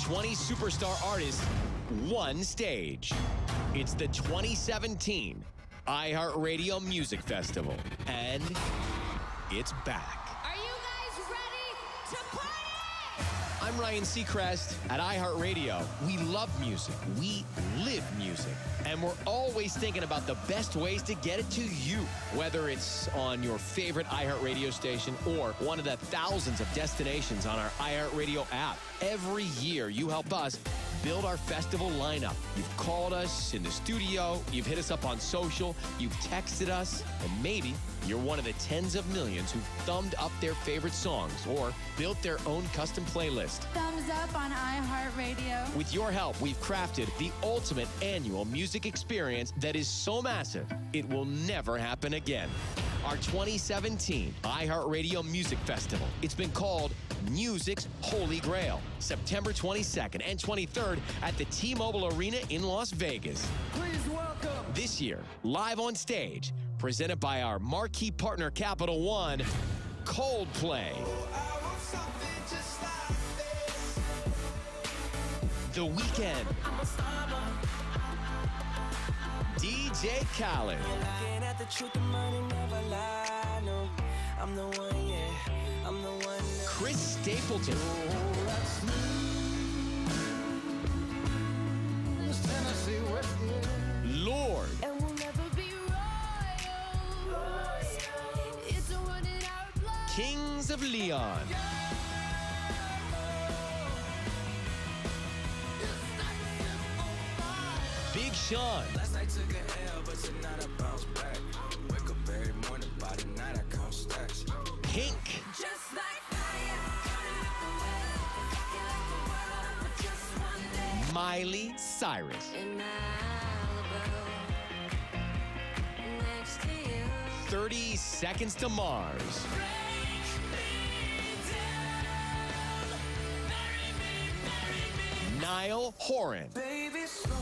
20 superstar artists, one stage. It's the 2017 iHeartRadio Music Festival, and it's back. Are you guys ready to party? I'm Ryan Seacrest. At iHeartRadio, we love music. We live music. And we're always thinking about the best ways to get it to you. Whether it's on your favorite iHeartRadio station or one of the thousands of destinations on our iHeartRadio app. Every year, you help us build our festival lineup. You've called us in the studio, you've hit us up on social, you've texted us, and maybe you're one of the tens of millions who've thumbed up their favorite songs or built their own custom playlist. Thumbs up on iHeartRadio. With your help, we've crafted the ultimate annual music experience that is so massive, it will never happen again. Our 2017 iHeartRadio Music Festival. It's been called Music's Holy Grail. September 22nd and 23rd at the T-Mobile Arena in Las Vegas. Please welcome. This year, live on stage, presented by our marquee partner Capital One, Coldplay. The Weeknd. DJ Khaled. Chris Stapleton. Lord. And we'll never be royals. It's a run in our blood. Kings of Leon. Big Sean. Last night took a L, but tonight I bounce back. Wake up every morning, by the night I count stacks. Pink. Just like fire, burning up the world, rocking like the world for just one day. Miley Cyrus. In Malibu, next to you. 30 Seconds to Mars. Niall Horan. Baby, slow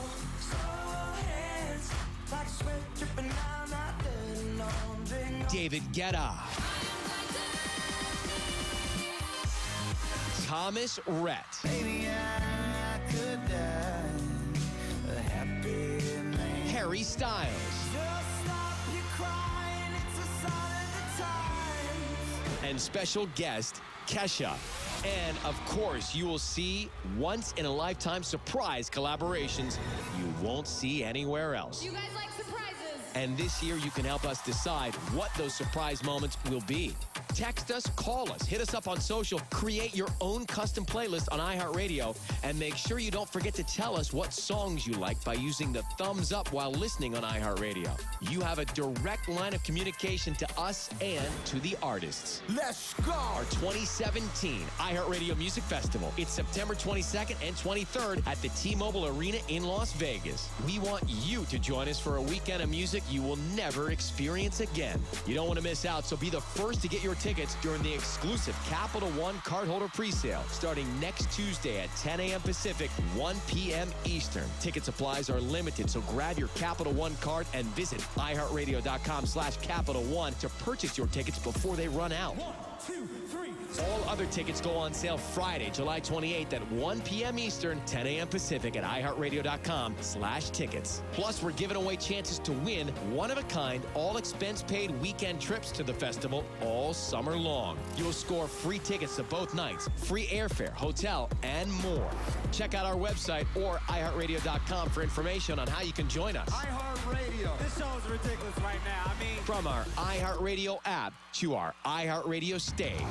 hands, like sweat dripping down my dirty laundry. David Guetta. Thomas Rhett. Baby, I could die a happy man. Harry Styles. Just stop you crying, it's a sign of the times. And special guest, Kesha. And, of course, you will see once-in-a-lifetime surprise collaborations you won't see anywhere else. You guys like surprises? And this year, you can help us decide what those surprise moments will be. Text us, call us, hit us up on social, create your own custom playlist on iHeartRadio, and make sure you don't forget to tell us what songs you like by using the thumbs up while listening on iHeartRadio. You have a direct line of communication to us and to the artists. Let's go. Our 2017 iHeartRadio Music Festival. It's September 22nd and 23rd at the T-Mobile Arena in Las Vegas. We want you to join us for a weekend of music you will never experience again. You don't want to miss out, so be the first to get your tickets during the exclusive Capital One cardholder presale starting next Tuesday at 10 a.m. Pacific, 1 p.m. Eastern. Ticket supplies are limited, so grab your Capital One card and visit iHeartRadio.com/Capital One to purchase your tickets before they run out. 1, 2, 3. All other tickets go on sale Friday, July 28th at 1 p.m. Eastern, 10 a.m. Pacific at iHeartRadio.com/tickets. Plus, we're giving away chances to win one-of-a-kind, all-expense-paid weekend trips to the festival all summer long. You'll score free tickets to both nights, free airfare, hotel, and more. Check out our website or iHeartRadio.com for information on how you can join us. iHeartRadio. This show is ridiculous right now. From our iHeartRadio app to our iHeartRadio stage,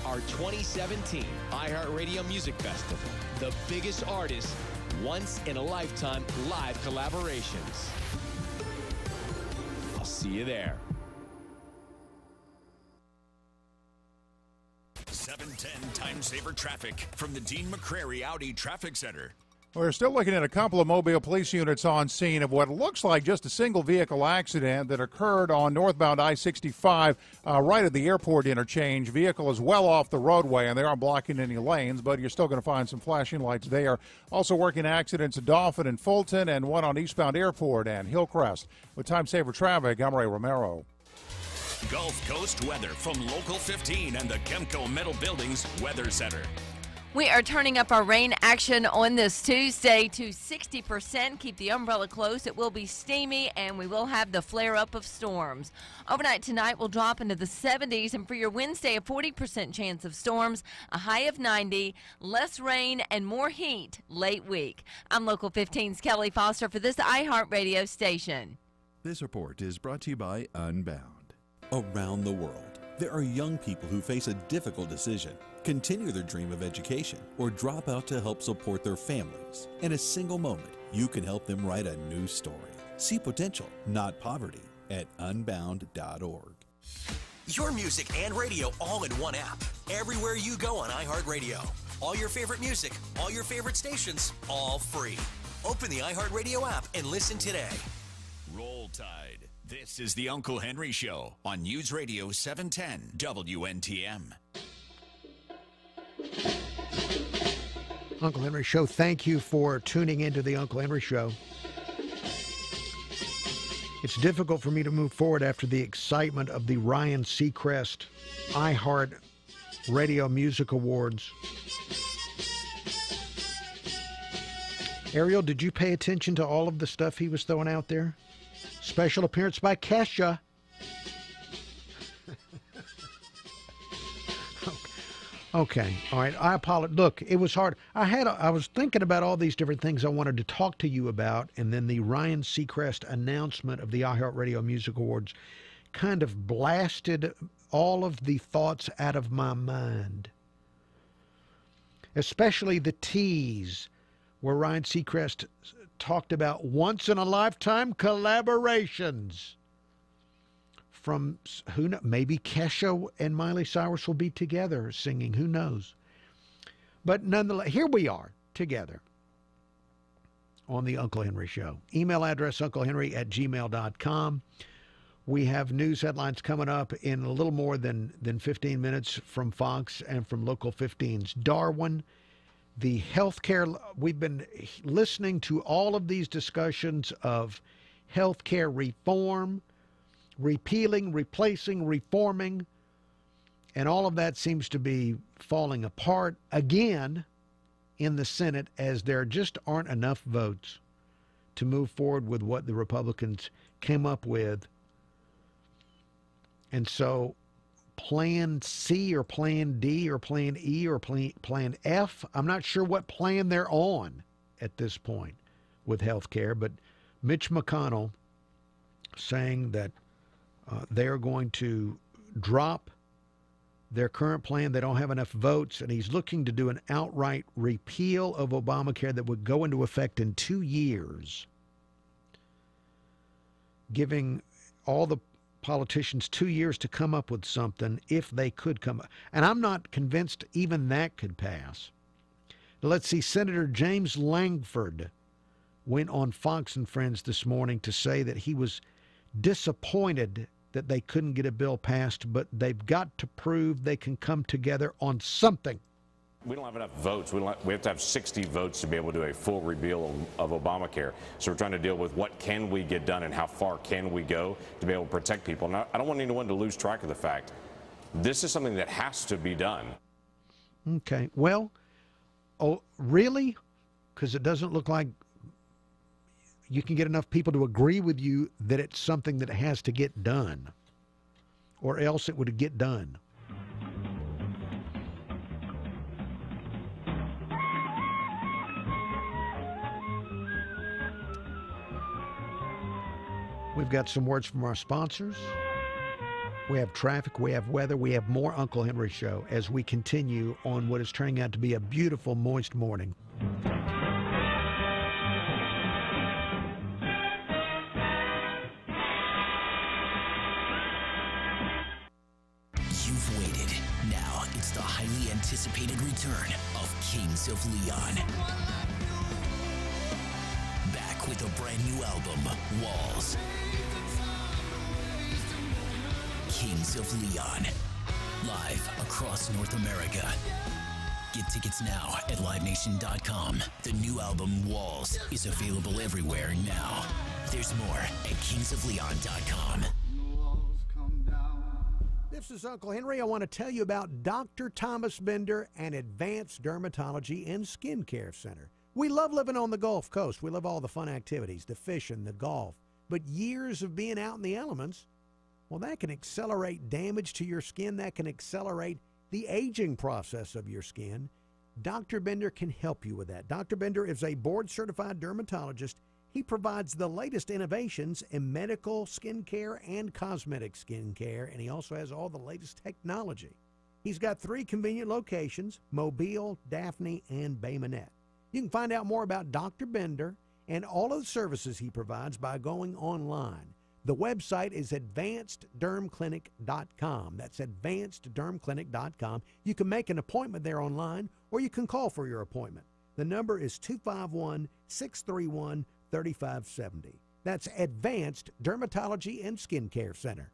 our 2017 iHeartRadio Music Festival. The biggest artists, once-in-a-lifetime live collaborations. I'll see you there. 710 Time Saver Traffic from the Dean McCrary Audi Traffic Center. We're still looking at a couple of Mobile police units on scene of what looks like just a single vehicle accident that occurred on northbound I-65 right at the airport interchange. Vehicle is well off the roadway, and they aren't blocking any lanes, but you're still going to find some flashing lights there. Also working accidents at Dauphin and Fulton, and one on eastbound Airport and Hillcrest. With Time Saver Traffic, I'm Ray Romero. Gulf Coast weather from Local 15 and the Kemco Metal Buildings Weather Center. We are turning up our rain action on this Tuesday to 60%. Keep the umbrella closed. It will be steamy, and we will have the flare-up of storms. Overnight tonight will drop into the 70s, and for your Wednesday, a 40% chance of storms, a high of 90, less rain, and more heat late week. I'm Local 15's Kelly Foster for this iHeartRadio station. This report is brought to you by Unbound. Around the world, there are young people who face a difficult decision: continue their dream of education or drop out to help support their families. In a single moment, you can help them write a new story. See potential, not poverty, at unbound.org. Your music and radio all in one app. Everywhere you go on iHeartRadio. All your favorite music, all your favorite stations, all free. Open the iHeartRadio app and listen today. Roll Tide. This is the Uncle Henry Show on News Radio 710 WNTM. Uncle Henry Show, thank you for tuning into the Uncle Henry Show. It's difficult for me to move forward after the excitement of the Ryan Seacrest iHeart Radio Music Awards. Ariel, did you pay attention to all of the stuff he was throwing out there? Special appearance by Kesha. Okay, all right. I apologize. Look, it was hard. I was thinking about all these different things I wanted to talk to you about, and then the Ryan Seacrest announcement of the iHeartRadio Music Awards kind of blasted all of the thoughts out of my mind. Especially the tease where Ryan Seacrest talked about once-in-a-lifetime collaborations from, who knows, maybe Kesha and Miley Cyrus will be together singing, who knows. But nonetheless, here we are together on the Uncle Henry Show. Email address unclehenry@gmail.com. We have news headlines coming up in a little more than 15 minutes from Fox and from Local 15's Darwin. The healthcare, we've been listening to all of these discussions of healthcare reform, repealing, replacing, reforming, and all of that seems to be falling apart again in the Senate as there just aren't enough votes to move forward with what the Republicans came up with. And so Plan C or Plan D or Plan E or Plan F, I'm not sure what plan they're on at this point with health care, but Mitch McConnell saying that they're going to drop their current plan. They don't have enough votes, and he's looking to do an outright repeal of Obamacare that would go into effect in 2 years, giving all the politicians 2 years to come up with something if they could come up. And I'm not convinced even that could pass. Now, let's see, Senator James Langford went on Fox and Friends this morning to say that he was disappointed that they couldn't get a bill passed, but they've got to prove they can come together on something. We don't have enough votes. We have to have 60 votes to be able to do a full repeal of Obamacare. So we're trying to deal with what can we get done and how far can we go to be able to protect people. Now, I don't want anyone to lose track of the fact this is something that has to be done. Okay. Well, oh, really? Because it doesn't look like you can get enough people to agree with you that it's something that has to get done, or else it would get done. We've got some words from our sponsors. We have traffic, we have weather, we have more Uncle Henry Show as we continue on what is turning out to be a beautiful, moist morning. You've waited. Now it's the highly anticipated return of Kings of Leon. Back with a brand new album, Walls. Kings of Leon. Live across North America. Get tickets now at livenation.com. The new album, Walls, is available everywhere now. There's more at kingsofleon.com. This is Uncle Henry. I want to tell you about Dr. Thomas Bender and Advanced Dermatology and Skincare Center. We love living on the Gulf Coast. We love all the fun activities, the fishing, the golf. But years of being out in the elements, well, that can accelerate damage to your skin. That can accelerate the aging process of your skin. Dr. Bender can help you with that. Dr. Bender is a board-certified dermatologist. He provides the latest innovations in medical skincare and cosmetic skincare, and he also has all the latest technology. He's got 3 convenient locations, Mobile, Daphne, and Bay Minette. You can find out more about Dr. Bender and all of the services he provides by going online. The website is advanceddermclinic.com. That's advanceddermclinic.com. You can make an appointment there online, or you can call for your appointment. The number is 251-631-3570. That's Advanced Dermatology and Skincare Center.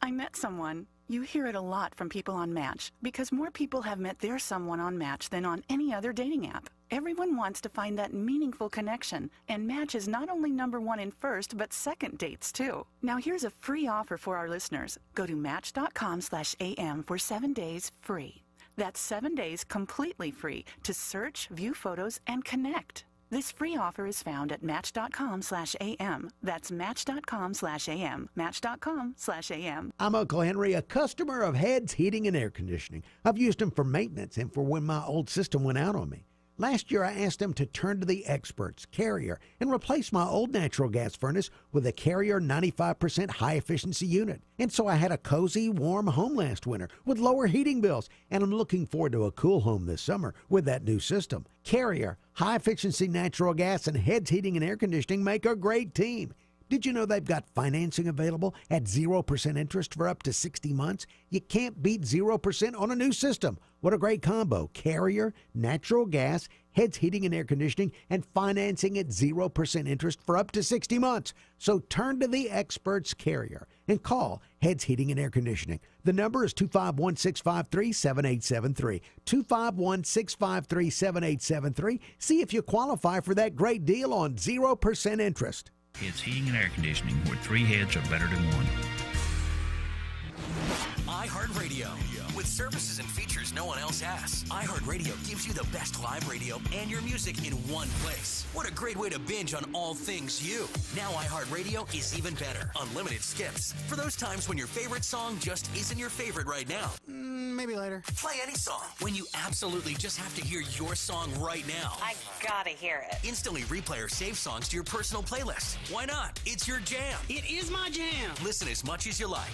I met someone. You hear it a lot from people on Match because more people have met their someone on Match than on any other dating app. Everyone wants to find that meaningful connection, and Match is not only #1 in first, but second dates too. Now here's a free offer for our listeners. Go to match.com/am for 7 days free. That's 7 days completely free to search, view photos, and connect. This free offer is found at match.com/am. That's match.com/am. Match.com/am. I'm Uncle Henry, a customer of Heads Heating and Air Conditioning. I've used them for maintenance and for when my old system went out on me. Last year, I asked them to turn to the experts, Carrier, and replace my old natural gas furnace with a Carrier 95% high-efficiency unit. And so I had a cozy, warm home last winter with lower heating bills, and I'm looking forward to a cool home this summer with that new system. Carrier, high-efficiency natural gas, and Heads Heating and Air Conditioning make a great team. Did you know they've got financing available at 0% interest for up to 60 months? You can't beat 0% on a new system. What a great combo. Carrier, natural gas, Heads Heating and Air Conditioning, and financing at 0% interest for up to 60 months. So turn to the experts, Carrier, and call Heads Heating and Air Conditioning. The number is 251-653-7873. 251-653-7873. See if you qualify for that great deal on 0% interest. It's heating and air conditioning, where 3 heads are better than 1. iHeartRadio. With services and features no one else has, iHeartRadio gives you the best live radio and your music in one place. What a great way to binge on all things you. Now iHeartRadio is even better. Unlimited skips. For those times when your favorite song just isn't your favorite right now. Maybe later. Play any song when you absolutely just have to hear your song right now. I gotta hear it. Instantly replay or save songs to your personal playlist. Why not? It's your jam. It is my jam. Listen as much as you like.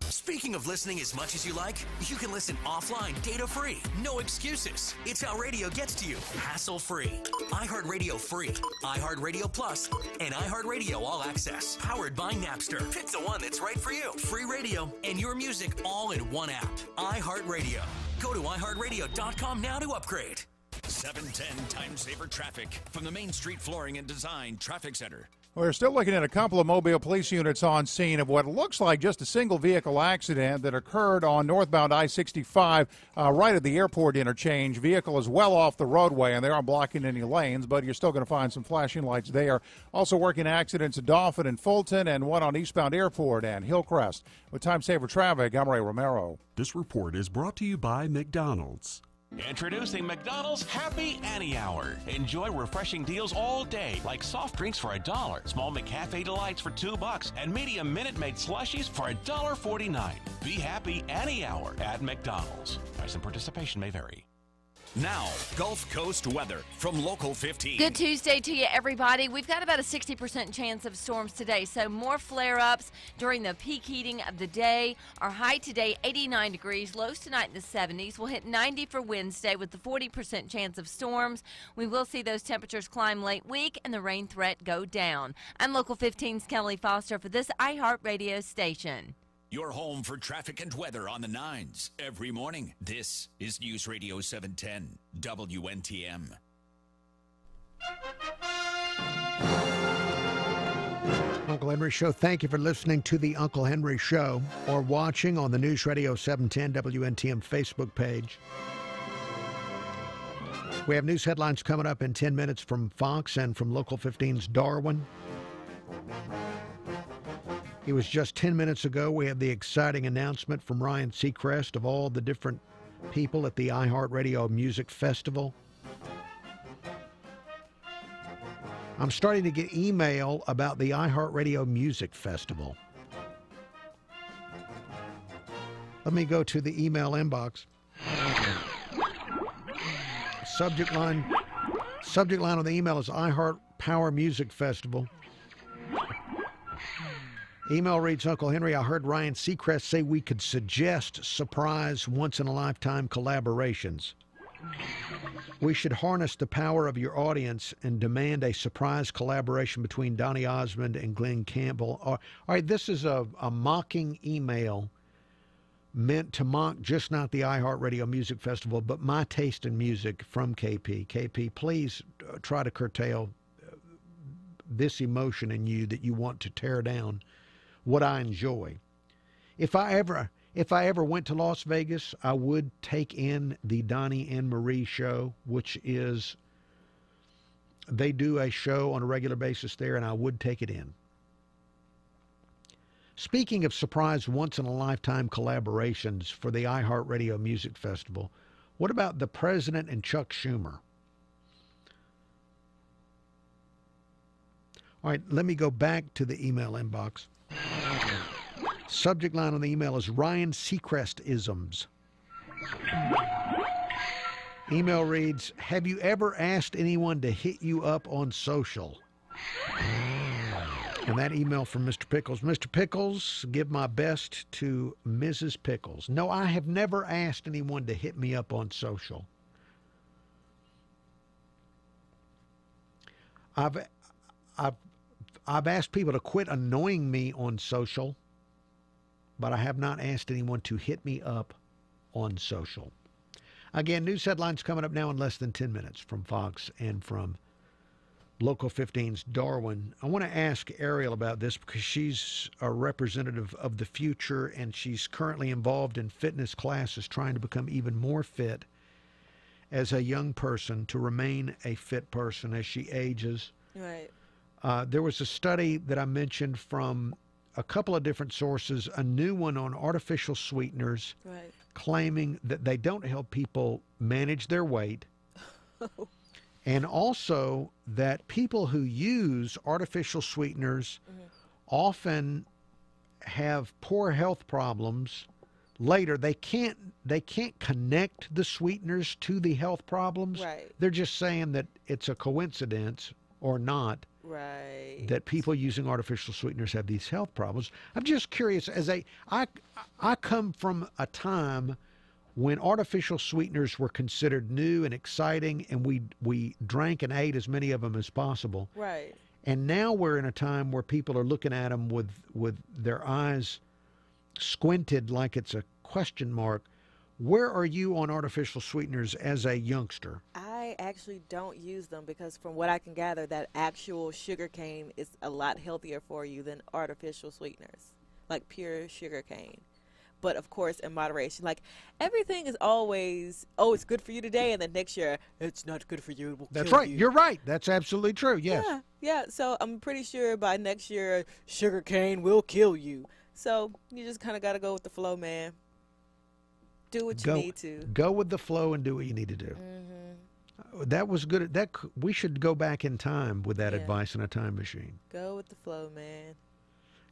Speaking of listening as much as you like, you can listen offline, data-free. No excuses. It's how radio gets to you. Hassle-free. iHeartRadio free. iHeartRadio Plus. And iHeartRadio All Access. Powered by Napster. Pick the one that's right for you. Free radio and your music all in one app. iHeartRadio. Go to iHeartRadio.com now to upgrade. 710 Time Saver Traffic from the Main Street Flooring and Design Traffic Center. We're still looking at a couple of Mobile police units on scene of what looks like just a single vehicle accident that occurred on northbound I-65 right at the airport interchange. Vehicle is well off the roadway, and they aren't blocking any lanes, but you're still going to find some flashing lights there. Also working accidents at Dauphin and Fulton, and one on eastbound Airport and Hillcrest. With Time Saver Traffic, I'm Ray Romero. This report is brought to you by McDonald's. Introducing McDonald's Happy Annie Hour. Enjoy refreshing deals all day, like soft drinks for $1, small McCafe Delights for $2, and medium Minute Maid slushies for $1.49. Be happy Annie Hour at McDonald's. Price and participation may vary. Now, Gulf Coast weather from Local 15. Good Tuesday to you, everybody. We've got about a 60% chance of storms today, so more flare-ups during the peak heating of the day. Our high today, 89 degrees. Lows tonight in the 70s. We'll hit 90 for Wednesday with the 40% chance of storms. We will see those temperatures climb late week and the rain threat go down. I'm Local 15's Kelly Foster for this iHeartRadio station. Your home for traffic and weather on the 9s every morning. This is News Radio 710 WNTM. Uncle Henry Show. Thank you for listening to the Uncle Henry Show or watching on the News Radio 710 WNTM Facebook page. We have news headlines coming up in 10 minutes from Fox and from Local 15's Darwin. It was just 10 minutes ago we had the exciting announcement from Ryan Seacrest of all the different people at the iHeartRadio Music Festival. I'm starting to get email about the iHeartRadio Music Festival. Let me go to the email inbox. Subject line on the email is iHeart Power Music Festival. Email reads, Uncle Henry, I heard Ryan Seacrest say we could suggest surprise once-in-a-lifetime collaborations. We should harness the power of your audience and demand a surprise collaboration between Donny Osmond and Glenn Campbell. All right, this is a mocking email meant to mock just not the iHeartRadio Music Festival, but my taste in music from KP. KP, please try to curtail this emotion in you that you want to tear down what I enjoy. If I ever went to Las Vegas, I would take in the Donnie and Marie show, which is, they do a show on a regular basis there, and I would take it in. Speaking of surprise once-in-a-lifetime collaborations for the iHeartRadio Music Festival, what about the President and Chuck Schumer? All right, let me go back to the email inbox. Subject line on the email is Ryan Seacrest-isms. Email reads, have you ever asked anyone to hit you up on social? And that email from Mr. Pickles. Mr. Pickles, give my best to Mrs. Pickles. No, I have never asked anyone to hit me up on social. I've asked people to quit annoying me on social, but I have not asked anyone to hit me up on social. Again, news headlines coming up now in less than 10 minutes from Fox and from Local 15's Darwin. I want to ask Ariel about this because she's a representative of the future and she's currently involved in fitness classes, trying to become even more fit as a young person, to remain a fit person as she ages. Right. There was a study that I mentioned from a couple of different sources, a new one on artificial sweeteners, Right. claiming that they don't help people manage their weight. And also that people who use artificial sweeteners often have poor health problems later. They can't connect the sweeteners to the health problems. Right. They're just saying that it's a coincidence or not. Right. That people using artificial sweeteners have these health problems. I'm just curious, I come from a time when artificial sweeteners were considered new and exciting, and we drank and ate as many of them as possible. Right. And now we're in a time where people are looking at them with their eyes squinted like it's a question mark. Where are you on artificial sweeteners as a youngster? I actually don't use them because from what I can gather, that actual sugar cane is a lot healthier for you than artificial sweeteners, like pure sugar cane. But of course, in moderation. Like, everything is always, oh, it's good for you today, and then next year, it's not good for you. It will That's kill right. you. You're right. That's absolutely true. Yes. Yeah. So I'm pretty sure by next year, sugar cane will kill you. So you just kind of got to go with the flow, man. Do what you need to. Go with the flow and do what you need to do. That was good. We should go back in time with that advice in a time machine. Go with the flow, man.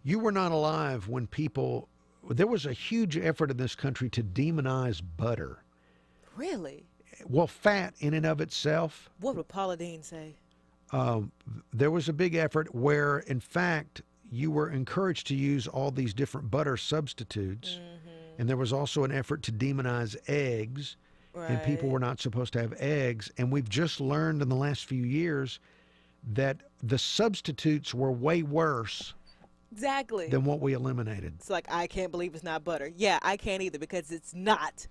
You were not alive when people. There was a huge effort in this country to demonize butter. Really? Well, fat in and of itself. What would Paula Deen say? There was a big effort where, in fact, you were encouraged to use all these different butter substitutes. And there was also an effort to demonize eggs. And people were not supposed to have eggs. And we've just learned in the last few years that the substitutes were way worse. Exactly. Than what we eliminated. It's like, I can't believe it's not butter. Yeah, I can't either because it's not.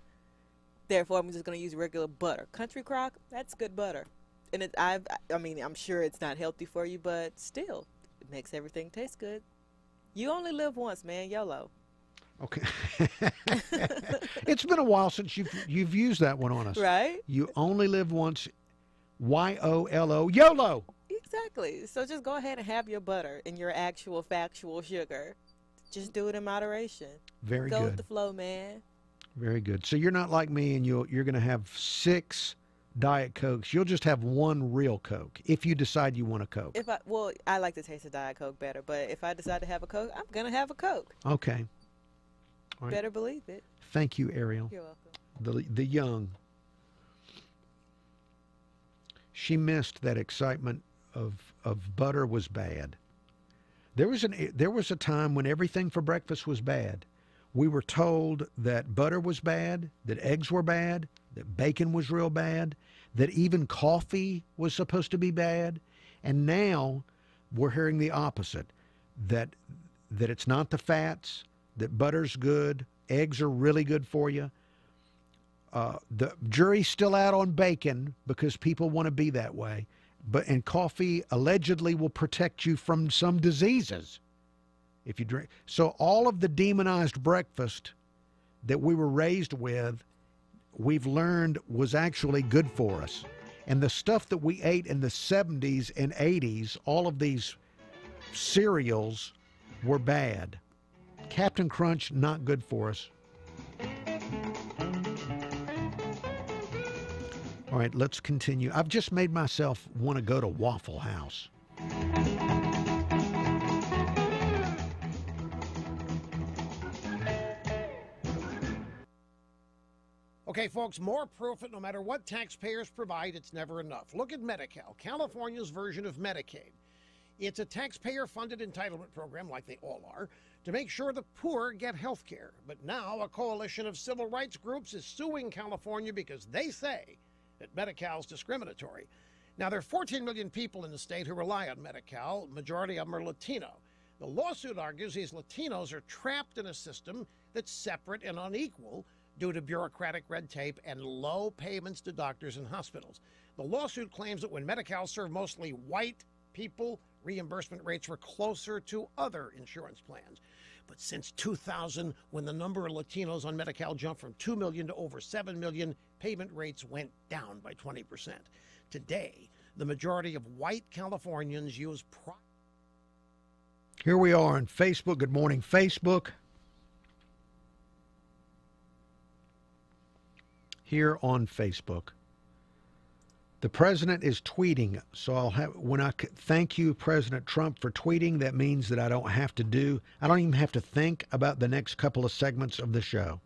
Therefore, I'm just going to use regular butter. Country Crock, that's good butter. And I mean, I'm sure it's not healthy for you, but still, it makes everything taste good. You only live once, man. YOLO. Okay. It's been a while since you've used that one on us. Right? You only live once. YOLO. YOLO. Exactly. So just go ahead and have your butter and your actual factual sugar. Just do it in moderation. Very Go with good. the flow, man. Very good. So you're not like me, and you're going to have 6 Diet Cokes. You'll just have 1 real Coke if you decide you want a Coke. I like the taste of Diet Coke better, but if I decide to have a Coke, I'm gonna have a Coke. Okay. All right. Better believe it. Thank you, Ariel. You're welcome. The young. She missed that excitement of butter was bad. There was a time when everything for breakfast was bad. We were told that butter was bad, that eggs were bad, that bacon was real bad, that even coffee was supposed to be bad. And now we're hearing the opposite, that it's not the fats, that butter's good, eggs are really good for you. The jury's still out on bacon because people want to be that way. And coffee allegedly will protect you from some diseases if you drink. So all of the demonized breakfast that we were raised with, we've learned was actually good for us. And the stuff that we ate in the 70s and 80s, all of these cereals were bad. Captain Crunch, not good for us. All right, let's continue. I've just made myself want to go to Waffle House. Okay, folks, more proof that no matter what taxpayers provide, it's never enough. Look at Medi-Cal, California's version of Medicaid. It's a taxpayer-funded entitlement program, like they all are, to make sure the poor get health care. But now a coalition of civil rights groups is suing California because they say that Medi-Cal is discriminatory. Now, there are 14 million people in the state who rely on Medi-Cal. Majority of them are Latino. The lawsuit argues these Latinos are trapped in a system that's separate and unequal due to bureaucratic red tape and low payments to doctors and hospitals. The lawsuit claims that when Medi-Cal served mostly white people, reimbursement rates were closer to other insurance plans. But since 2000, when the number of Latinos on Medi-Cal jumped from 2 million to over 7 million, payment rates went down by 20%. Today, the majority of white Californians use Here we are on Facebook. Good morning, Facebook. Here on Facebook. The president is tweeting, so I'll have, thank you, President Trump, for tweeting. That means that I don't even have to think about the next couple of segments of the show.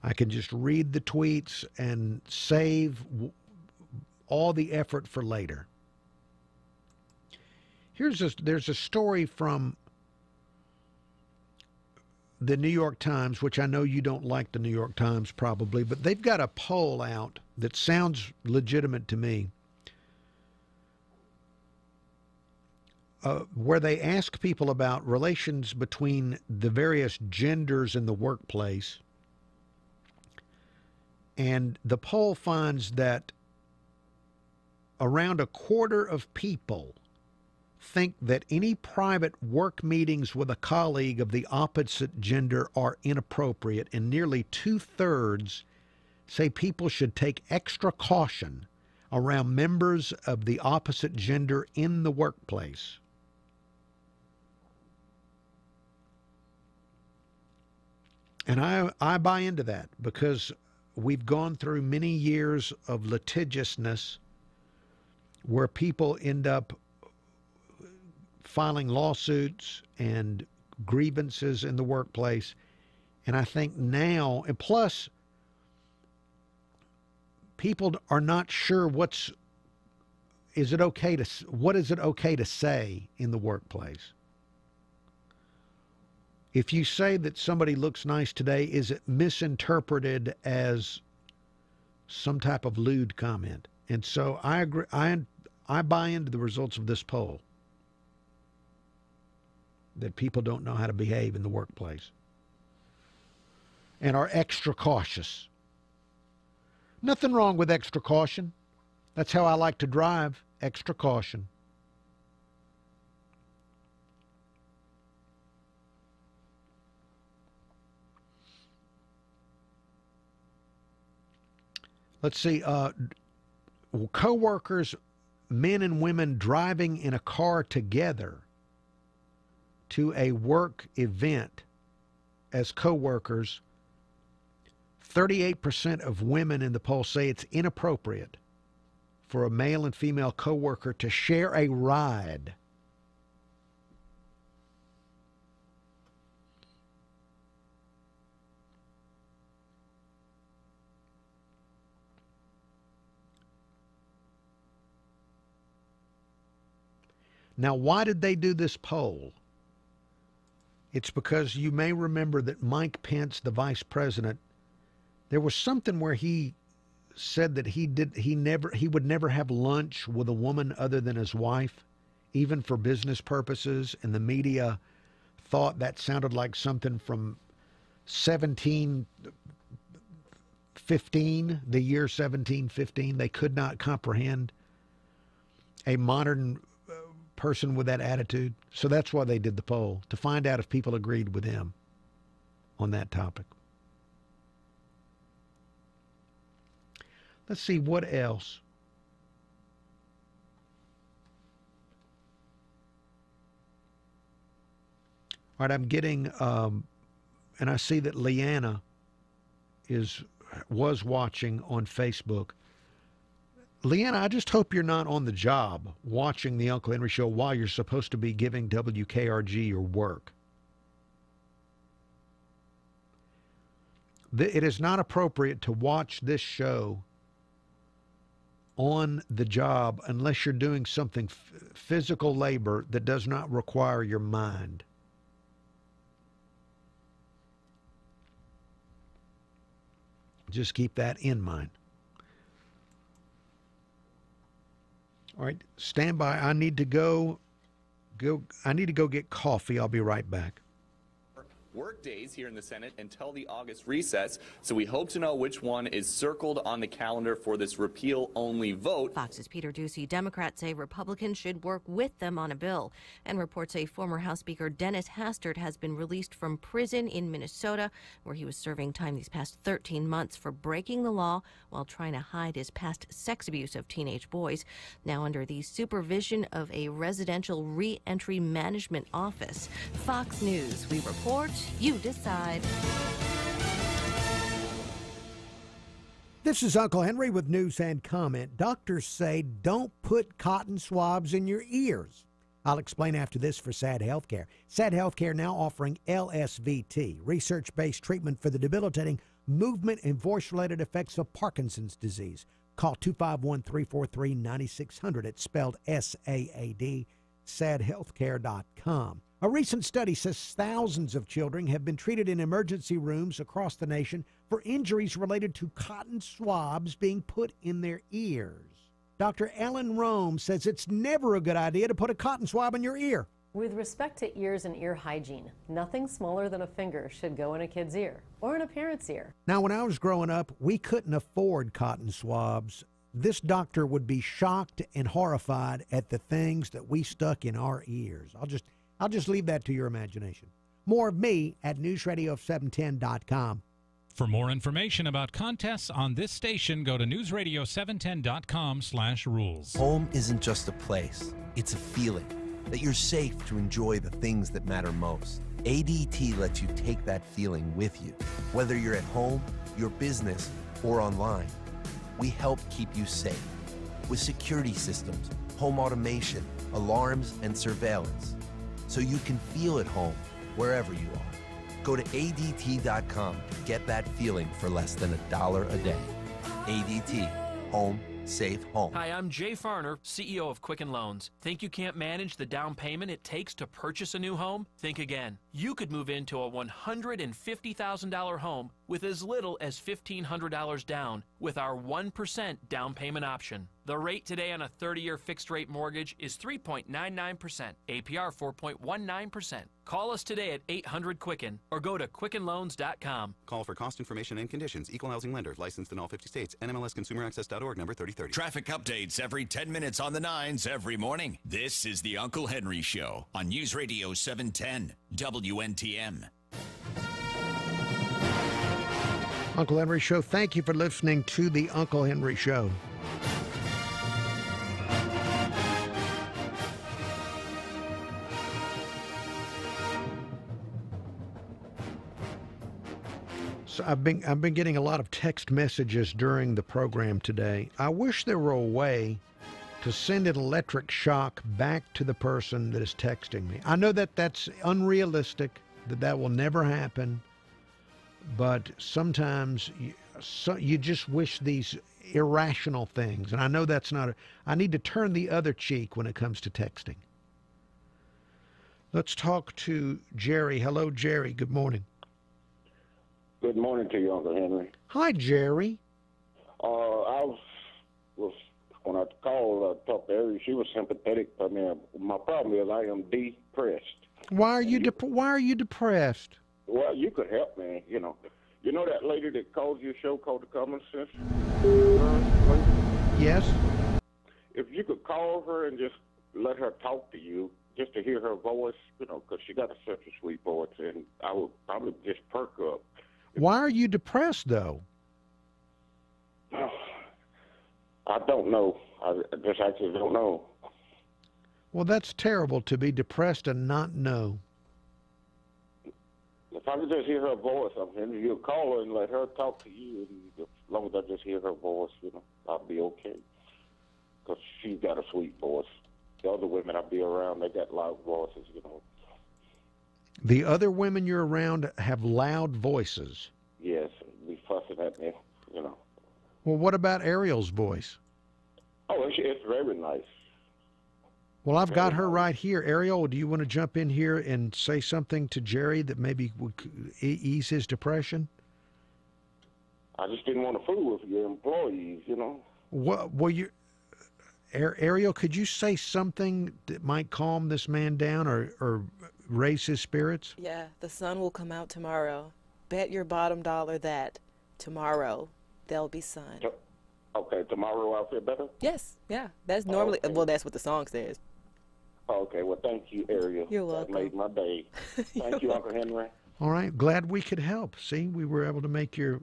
I can just read the tweets and save all the effort for later. There's a story from the New York Times, which I know you don't like the New York Times probably, but they've got a poll out that sounds legitimate to me, where they ask people about relations between the various genders in the workplace. And the poll finds that around a quarter of people think that any private work meetings with a colleague of the opposite gender are inappropriate, and nearly 2/3 say people should take extra caution around members of the opposite gender in the workplace. And I buy into that because we've gone through many years of litigiousness where people end up filing lawsuits and grievances in the workplace. And I think now, and plus, people are not sure what is it okay to say in the workplace. If you say that somebody looks nice today, is it misinterpreted as some type of lewd comment? And so I agree. I buy into the results of this poll, that people don't know how to behave in the workplace and are extra cautious. Nothing wrong with extra caution. That's how I like to drive, extra caution. Let's see, co-workers, men and women driving in a car together to a work event as co-workers, 38% of women in the poll say it's inappropriate for a male and female co-worker to share a ride. Now, why did they do this poll? It's because you may remember that Mike Pence, the vice president, there was something where he said that he would never have lunch with a woman other than his wife, even for business purposes, and the media thought that sounded like something from 1715, the year 1715. They could not comprehend a modern person with that attitude. So that's why they did the poll, to find out if people agreed with him on that topic. Let's see what else. All right, I'm getting, and I see that Leanna was watching on Facebook. Leanna, I just hope you're not on the job watching the Uncle Henry Show while you're supposed to be giving WKRG your work. It is not appropriate to watch this show on the job unless you're doing something physical labor that does not require your mind. Just keep that in mind. All right, stand by. I need to go get coffee. I'll be right back. Work days here in the Senate until the August recess, so we hope to know which one is circled on the calendar for this repeal-only vote. Fox's Peter Doocy. Democrats say Republicans should work with them on a bill, and reports say former House Speaker Dennis Hastert has been released from prison in Minnesota, where he was serving time these past 13 months for breaking the law while trying to hide his past sex abuse of teenage boys. Now under the supervision of a residential re-entry management office. Fox News, we report, you decide. This is Uncle Henry with news and comment. Doctors say don't put cotton swabs in your ears. I'll explain after this for SAD Healthcare. SAD Healthcare now offering LSVT, research-based treatment for the debilitating movement and voice-related effects of Parkinson's disease. Call 251-343-9600. It's spelled SAAD, sadhealthcare.com. A recent study says thousands of children have been treated in emergency rooms across the nation for injuries related to cotton swabs being put in their ears. Dr. Ellen Rome says it's never a good idea to put a cotton swab in your ear. With respect to ears and ear hygiene, nothing smaller than a finger should go in a kid's ear or in a parent's ear. Now, when I was growing up, we couldn't afford cotton swabs. This doctor would be shocked and horrified at the things that we stuck in our ears. I'll just leave that to your imagination. More of me at newsradio710.com. For more information about contests on this station, go to newsradio710.com/rules. Home isn't just a place, it's a feeling that you're safe to enjoy the things that matter most. ADT lets you take that feeling with you, whether you're at home, your business, or online. We help keep you safe with security systems, home automation, alarms, and surveillance, so you can feel at home wherever you are. Go to ADT.com to get that feeling for less than $1 a day. ADT, home, safe home. Hi, I'm Jay Farner, CEO of Quicken Loans. Think you can't manage the down payment it takes to purchase a new home? Think again. You could move into a $150,000 home with as little as $1,500 down with our 1% down payment option. The rate today on a 30-year fixed-rate mortgage is 3.99%, APR 4.19%. Call us today at 800-QUICKEN or go to QuickenLoans.com. Call for cost information and conditions. Equal housing lender. Licensed in all 50 states. NMLSConsumerAccess.org, number 3030. Traffic updates every 10 minutes on the 9s every morning. This is the Uncle Henry Show on News Radio 710 WNTM. Uncle Henry Show, thank you for listening to the Uncle Henry Show. So I've been getting a lot of text messages during the program today. I wish there were a way to send an electric shock back to the person that is texting me. I know that that's unrealistic, that will never happen, but sometimes you just wish these irrational things. And I know that's not I need to turn the other cheek when it comes to texting. Let's talk to Jerry. Hello, Jerry. Good morning. Good morning to you, Uncle Henry. Hi, Jerry. When I called, talked to her, she was sympathetic. I mean, my problem is I am depressed. Why are you depressed? Well, you could help me. You know that lady that calls your show called The Common Sense? Yes. If you could call her and just let her talk to you, just to hear her voice, because she got such a sweet voice, and I would probably just perk up. Why are you depressed, though? I don't know. I just actually don't know. Well, that's terrible to be depressed and not know. If I could just hear her voice, you'll call her and let her talk to you, and as long as I just hear her voice, I'll be okay. Because she's got a sweet voice. The other women I be around, they got loud voices, The other women you're around have loud voices. Yes, be fussing at me, Well, what about Ariel's voice? Oh, it's very nice. Well, I've got her right here. Ariel, do you want to jump in here and say something to Jerry that maybe would ease his depression? I just didn't want to fool with your employees, Ariel, could you say something that might calm this man down or raise his spirits? Yeah, the sun will come out tomorrow. Bet your bottom dollar that tomorrow there'll be sun. Okay, tomorrow I'll feel better? Yes, yeah. That's normally, well, that's what the song says. Okay, well, thank you, Ariel. You're welcome. That made my day. Thank you, Uncle Henry. All right, glad we could help. See, we were able to make your...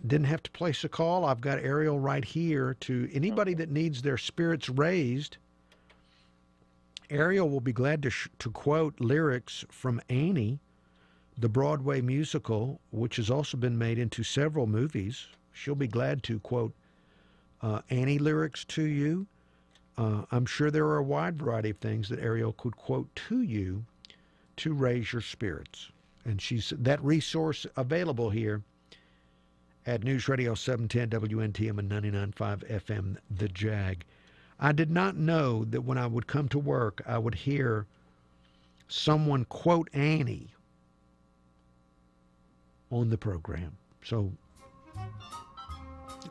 didn't have to place a call. I've got Ariel right here to anybody that needs their spirits raised. Ariel will be glad to quote lyrics from Annie, the Broadway musical, which has also been made into several movies. She'll be glad to quote Annie lyrics to you. I'm sure there are a wide variety of things that Ariel could quote to you to raise your spirits. And she's that resource available here at News Radio 710 WNTM and 99.5 FM, The Jag. I did not know that when I would come to work, I would hear someone quote Annie on the program. So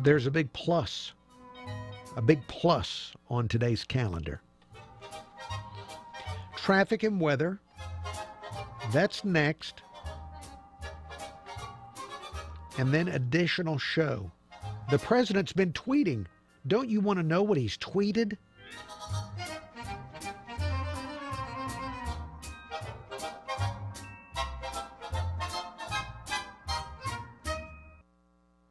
there's a big plus on today's calendar. Traffic and weather, that's next. And then additional show. The president's been tweeting. Don't you want to know what he's tweeted?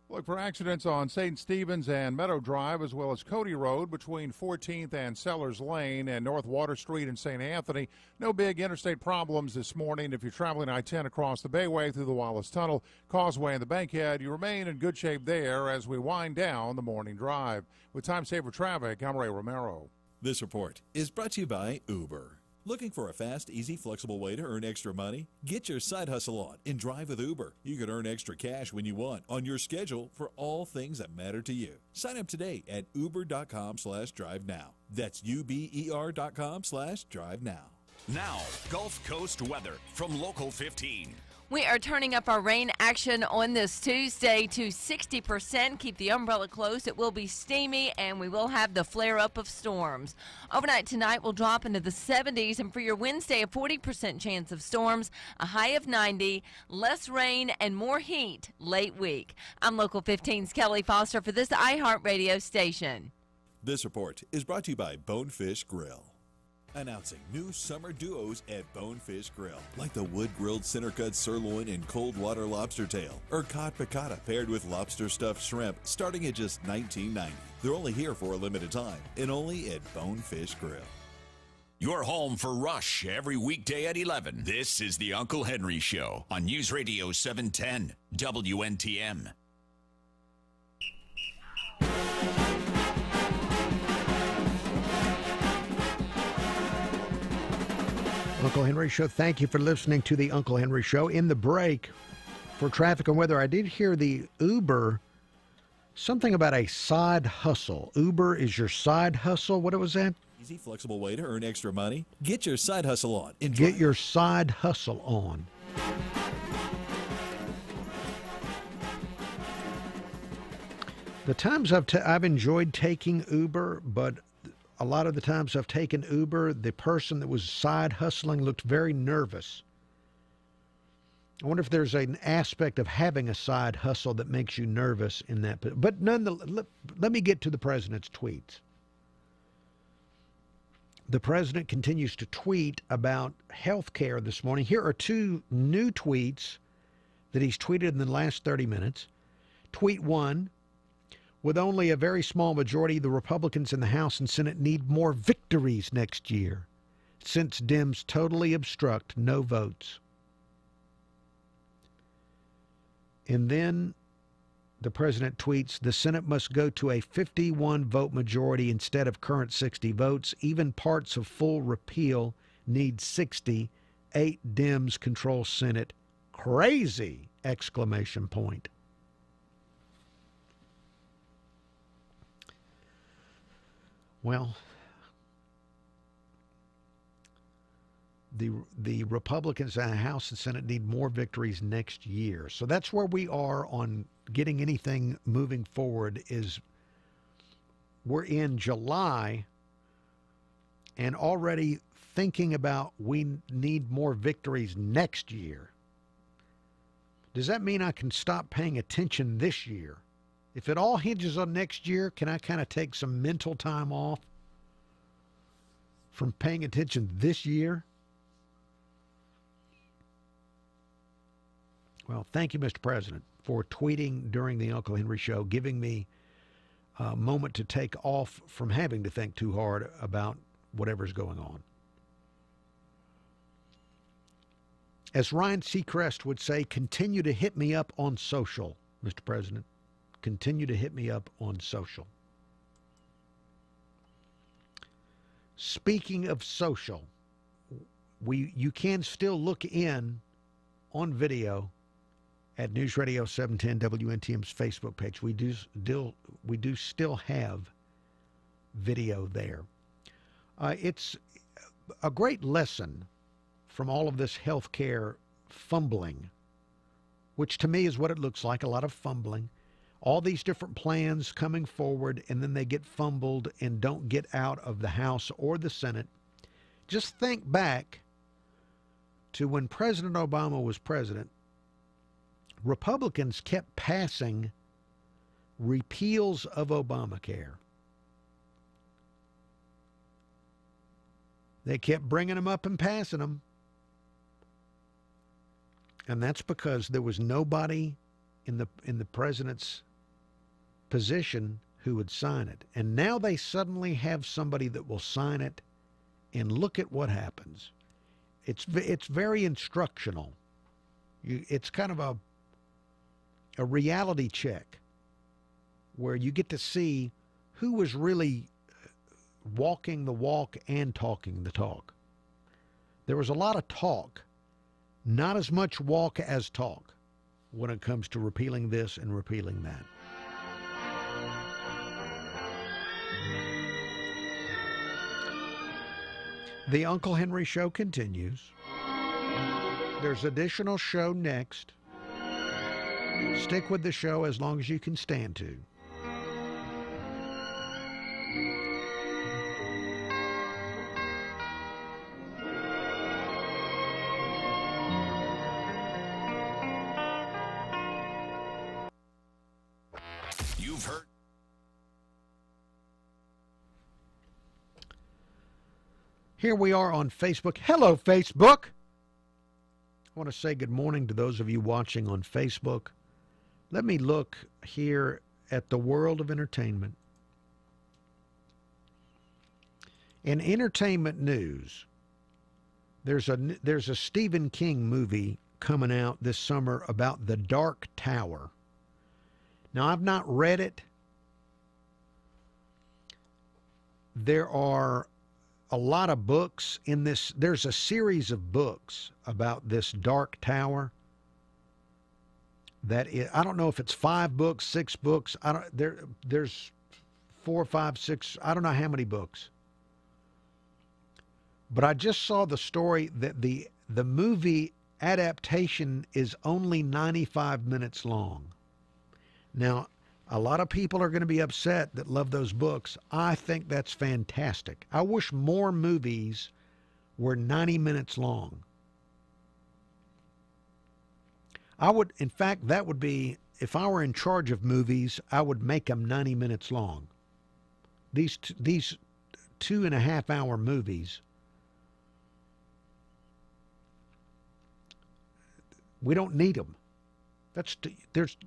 Look for accidents on St. Stephen's and Meadow Drive, as well as Cody Road between 14th and Sellers Lane and North Water Street in St. Anthony. No big interstate problems this morning. If you're traveling I-10 across the Bayway through the Wallace Tunnel, Causeway, and the Bankhead, you remain in good shape there as we wind down the morning drive. With Time Saver Traffic, I'm Ray Romero. This report is brought to you by Uber. Looking for a fast, easy, flexible way to earn extra money? Get your side hustle on and drive with Uber. You can earn extra cash when you want on your schedule for all things that matter to you. Sign up today at uber.com/drive now. That's uber.com/drive now. Now, Gulf Coast weather from Local 15. We are turning up our rain action on this Tuesday to 60%. Keep the umbrella closed. It will be steamy, and we will have the flare-up of storms. Overnight tonight will drop into the 70s, and for your Wednesday, a 40% chance of storms, a high of 90, less rain, and more heat late week. I'm Local 15's Kelly Foster for this iHeartRadio station. This report is brought to you by Bonefish Grill. Announcing new summer duos at Bonefish Grill, like the wood-grilled center-cut sirloin and cold water lobster tail, or cod piccata paired with lobster stuffed shrimp, starting at just $19.90. They're only here for a limited time, and only at Bonefish Grill. Your home for Rush every weekday at 11. This is the Uncle Henry Show on News Radio 710 WNTM. Uncle Henry Show. Thank you for listening to the Uncle Henry Show. In the break for traffic and weather, I did hear the Uber, something about a side hustle. Uber is your side hustle. What was that? Easy, flexible way to earn extra money. Get your side hustle on. Get your side hustle on. The times I've enjoyed taking Uber, but a lot of the times I've taken Uber, the person that was side hustling looked very nervous. I wonder if there's an aspect of having a side hustle that makes you nervous in that. But nonetheless, let me get to the president's tweets. The president continues to tweet about health care this morning. Here are two new tweets that he's tweeted in the last 30 minutes. Tweet 1. With only a very small majority, the Republicans in the House and Senate need more victories next year, since Dems totally obstruct no votes. And then the president tweets, the Senate must go to a 51-vote majority instead of current 60 votes. Even parts of full repeal need 60. 8 Dems control Senate. Crazy! Exclamation point. Well, the Republicans in the House and Senate need more victories next year. So that's where we are on getting anything moving forward. Is we're in July and already thinking about we need more victories next year. Does that mean I can stop paying attention this year? If it all hinges on next year, can I kind of take some mental time off from paying attention this year? Well, thank you, Mr. President, for tweeting during the Uncle Henry Show, giving me a moment to take off from having to think too hard about whatever's going on. As Ryan Seacrest would say, continue to hit me up on social, Mr. President. Continue to hit me up on social. Speaking of social, you can still look in on video at News Radio 710 WNTM's Facebook page. We do still have video there. It's a great lesson from all of this healthcare fumbling, which to me is what it looks like, a lot of fumbling. All these different plans coming forward, and then they get fumbled and don't get out of the House or the Senate. Just think back to when President Obama was president. Republicans kept passing repeals of Obamacare. They kept bringing them up and passing them. And that's because there was nobody in the president's position who would sign it. And now they suddenly have somebody that will sign it, and look at what happens. It's very instructional. It's kind of a reality check where you get to see who was really walking the walk and talking the talk. There was a lot of talk, not as much walk as talk when it comes to repealing this and repealing that. The Uncle Henry Show continues. There's additional show next. Stick with the show as long as you can stand to. You've heard. Here we are on Facebook. Hello, Facebook. I want to say good morning to those of you watching on Facebook. Let me look here at the world of entertainment. In entertainment news, there's a Stephen King movie coming out this summer about The Dark Tower. Now, I've not read it. There are a lot of books in this. There's a series of books about this Dark Tower. I don't know if it's 5 books, 6 books. There's 4, 5, 6. I don't know how many books. But I just saw the story that the movie adaptation is only 95 minutes long. Now, a lot of people are going to be upset that love those books. I think that's fantastic. I wish more movies were 90 minutes long. In fact, that would be, if I were in charge of movies, I would make them 90 minutes long. These 2.5 hour movies, we don't need them.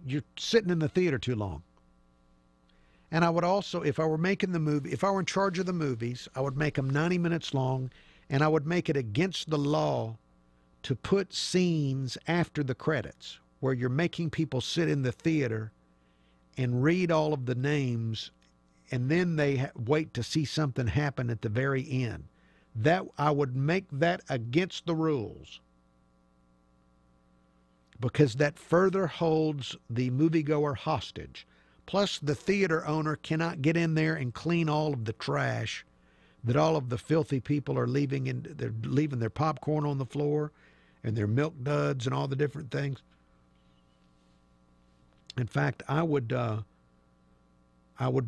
You're sitting in the theater too long. And I would also, if I were in charge of the movies, I would make them 90 minutes long, and I would make it against the law to put scenes after the credits where you're making people sit in the theater and read all of the names, and then they wait to see something happen at the very end. I would make that against the rules, because that further holds the moviegoer hostage. Plus, the theater owner cannot get in there and clean all of the trash that all of the filthy people are leaving. They're leaving their popcorn on the floor and their milk duds and all the different things. In fact, I would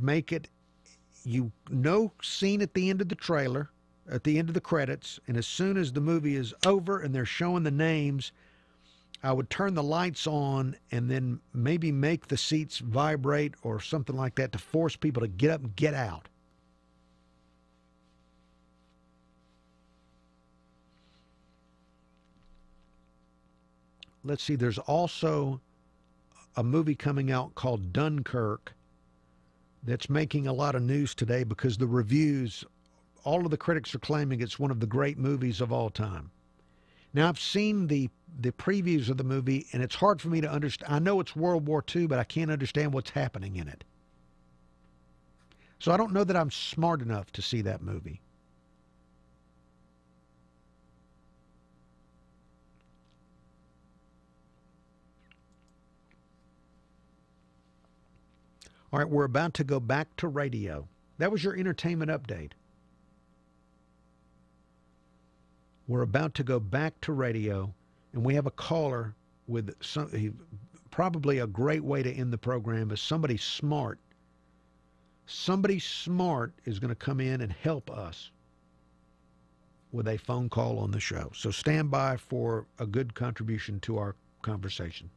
make it, scene at the end of the trailer, at the end of the credits, and as soon as the movie is over and they're showing the names, I would turn the lights on and then maybe make the seats vibrate or something like that to force people to get up and get out. Let's see, there's also a movie coming out called Dunkirk that's making a lot of news today because the reviews, all of the critics are claiming it's one of the great movies of all time. Now, I've seen the previews of the movie, and it's hard for me to understand. I know it's World War II, but I can't understand what's happening in it. So I don't know that I'm smart enough to see that movie. All right, we're about to go back to radio. That was your entertainment update. We're about to go back to radio, and we have a caller with probably a great way to end the program is somebody smart. Somebody smart is going to come in and help us with a phone call on the show. So stand by for a good contribution to our conversation.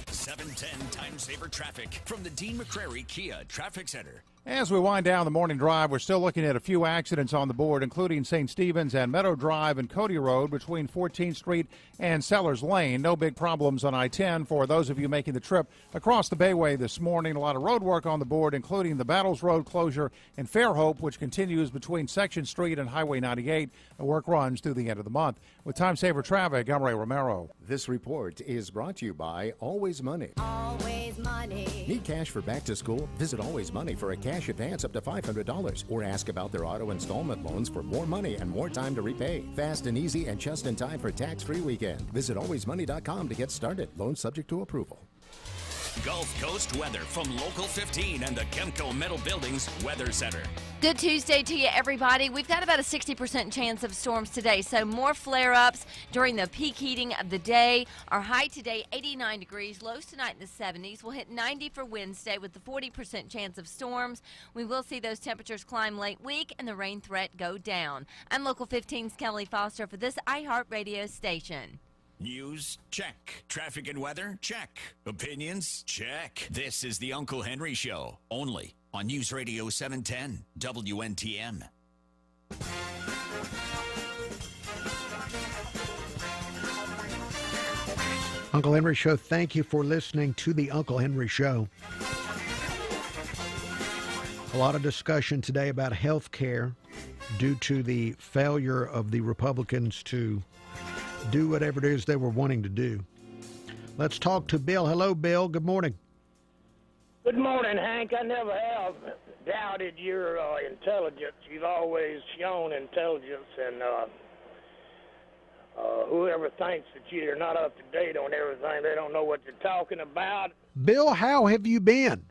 710 Time Saver Traffic from the Dean McCrary Kia Traffic Center. As we wind down the morning drive, we're still looking at a few accidents on the board, including St. Stephen's and Meadow Drive and Cody Road between 14th Street and Sellers Lane. No big problems on I-10 for those of you making the trip across the Bayway this morning. A lot of road work on the board, including the Battles Road closure in Fairhope, which continues between Section Street and Highway 98. The work runs through the end of the month. With Time Saver Traffic, I'm Ray Romero. This report is brought to you by Always Money. Always Money. Need cash for back to school? Visit Always Money for a cash advance up to $500 or ask about their auto installment loans for more money and more time to repay. Fast and easy and just in time for tax-free weekend. Visit alwaysmoney.com to get started. Loans subject to approval. Gulf Coast weather from Local 15 and the Kemco Metal Buildings Weather Center. Good Tuesday to you, everybody. We've got about a 60% chance of storms today, so more flare-ups during the peak heating of the day. Our high today, 89 degrees, lows tonight in the 70s. We'll hit 90 for Wednesday with the 40% chance of storms. We will see those temperatures climb late week and the rain threat go down. I'm Local 15's Kelly Foster for this iHeartRadio station. News? Check. Traffic and weather? Check. Opinions? Check. This is the Uncle Henry Show, only on News Radio 710 WNTM. Uncle Henry Show, thank you for listening to the Uncle Henry Show. A lot of discussion today about health care due to the failure of the Republicans to do whatever it is they were wanting to do. Let's talk to Bill. Hello, Bill. Good morning. Good morning, Hank. I never have doubted your intelligence. You've always shown intelligence, and whoever thinks that you're not up to date on everything, they don't know what they're talking about. Bill, how have you been?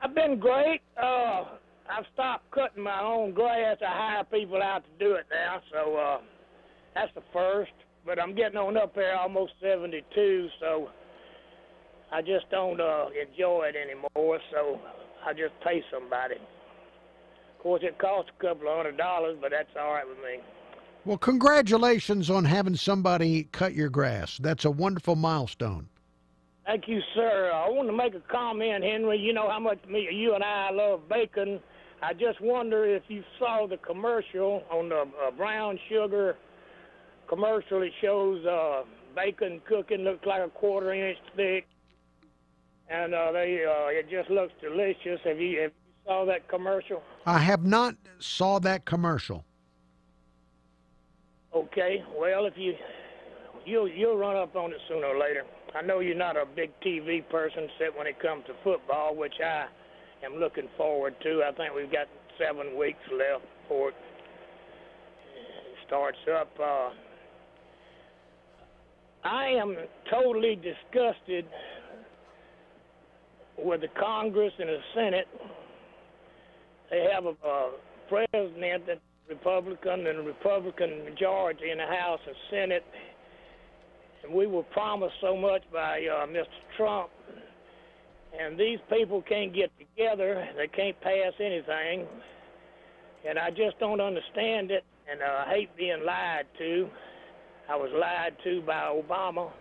I've been great. I've stopped cutting my own grass. I hire people out to do it now, so that's the first. But I'm getting on up there, almost 72, so I just don't enjoy it anymore, so I just pay somebody. Of course, it costs a couple of $100, but that's all right with me. Well, congratulations on having somebody cut your grass. That's a wonderful milestone. Thank you, sir. I want to make a comment, Henry. You know how much you and I love bacon. I just wonder if you saw the commercial on the brown sugar commercial. It shows bacon cooking, looks like a 1/4 inch thick, and it just looks delicious. Have you saw that commercial? I have not saw that commercial. Okay, well, if you'll run up on it sooner or later. I know you're not a big TV person, except when it comes to football, which I am looking forward to. I think we've got 7 weeks left before it starts up. I am totally disgusted with the Congress and the Senate. They have a president that's Republican and a Republican majority in the House and Senate. And we were promised so much by Mr. Trump. And these people can't get together. They can't pass anything. And I just don't understand it. And I hate being lied to. I was lied to by Obama.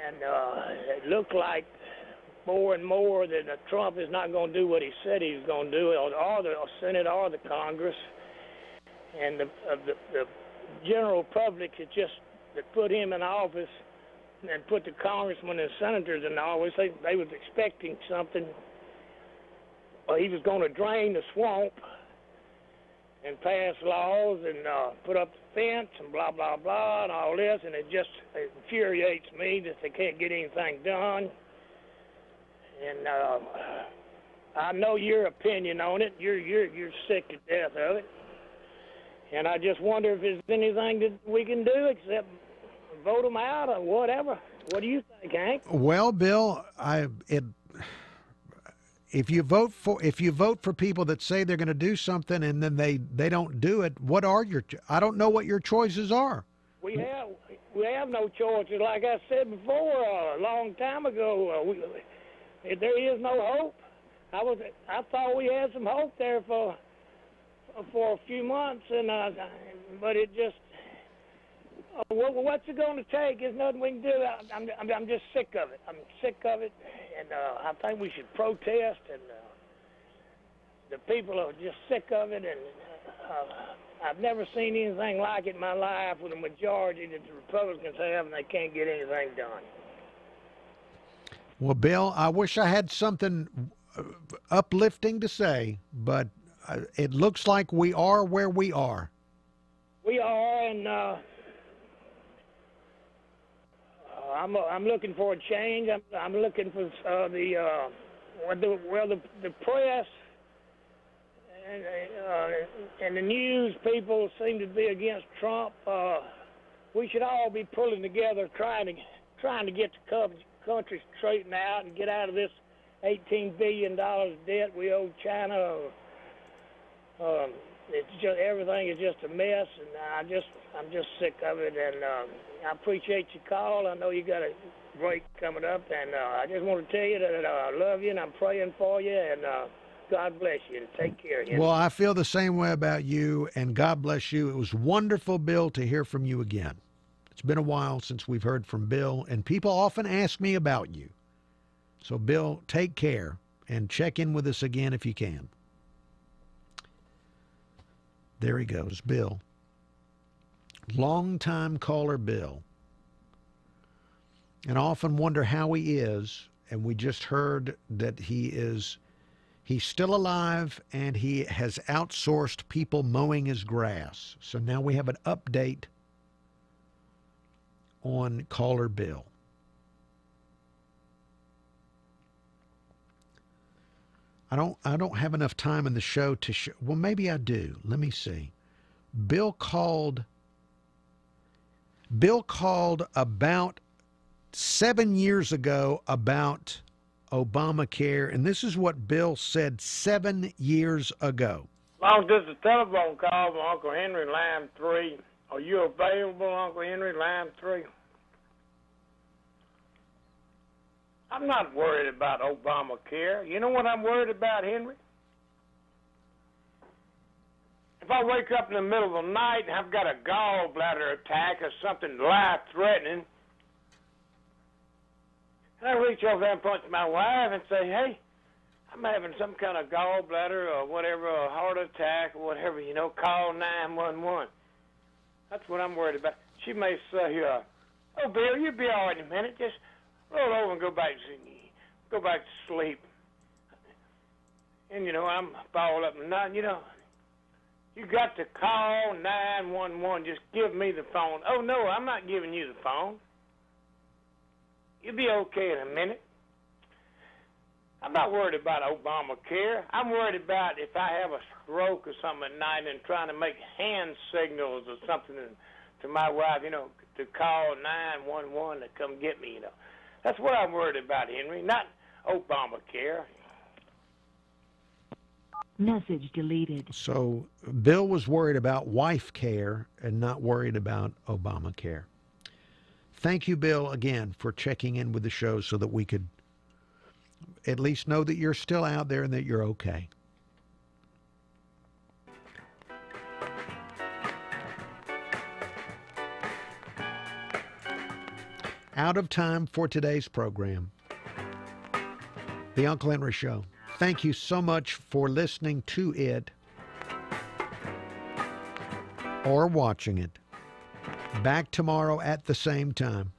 And it looked like more and more that Trump is not going to do what he said he was going to do, or the Senate or the Congress. And the general public is just that put him in office and put the congressmen and senators in office. They was expecting something. Well, he was going to drain the swamp and pass laws and put up the fence and blah, blah, blah, and all this, and it infuriates me that they can't get anything done. And I know your opinion on it. You're sick to death of it. And I just wonder if there's anything that we can do except vote them out or whatever. What do you think, Hank? Well, Bill, if you vote for people that say they're going to do something and then they don't do it, what are I don't know what your choices are. We have no choices. Like I said before, a long time ago, there is no hope. I thought we had some hope there for a few months, and but it just what's it going to take? There's nothing we can do. I'm just sick of it. I'm sick of it, and I think we should protest. And the people are just sick of it, and I've never seen anything like it in my life with a majority that the Republicans have, and they can't get anything done. Well, Bill, I wish I had something uplifting to say, but it looks like we are where we are. We are, and I'm looking for a change. I'm looking for the press and the news people seem to be against Trump. We should all be pulling together, trying to get the country straightened out and get out of this $18 billion debt we owe China. It's just everything is just a mess, and I'm just sick of it. And I appreciate your call. I know you got a break coming up, and I just want to tell you that I love you and I'm praying for you, and God bless you. And take care. Well, I feel the same way about you, and God bless you. It was wonderful, Bill, to hear from you again. It's been a while since we've heard from Bill, and people often ask me about you. So, Bill, take care and check in with us again if you can. There he goes, Bill. Long-time caller Bill. And I often wonder how he is, and we just heard that he is He's still alive, and he has outsourced people mowing his grass. So now we have an update on caller Bill. I don't have enough time in the show to show. Well, maybe I do. Let me see. Bill called about 7 years ago about Obamacare, and this is what Bill said 7 years ago. As long as this is a telephone call from Uncle Henry, line 3. Are you available, Uncle Henry, line 3? I'm not worried about Obamacare. You know what I'm worried about, Henry? If I wake up in the middle of the night and I've got a gallbladder attack or something life-threatening, and I reach over there and punch my wife and say, hey, I'm having some kind of gallbladder or whatever, a heart attack or whatever, call 911. That's what I'm worried about. She may say, oh, Bill, you'll be all right in a minute. Just roll over and go back to sleep. And, I'm balled up and nothing, You got to call 911. Just give me the phone. Oh, no, I'm not giving you the phone. You'll be okay in a minute. I'm not worried about Obamacare. I'm worried about if I have a stroke or something at night and trying to make hand signals or something to my wife, to call 911 to come get me, That's what I'm worried about, Henry, not Obamacare. Message deleted. So Bill was worried about wife care and not worried about Obamacare. Thank you, Bill, again, for checking in with the show so that we could at least know that you're still out there and that you're okay. Out of time for today's program. The Uncle Henry Show. Thank you so much for listening to it or watching it. Back tomorrow at the same time.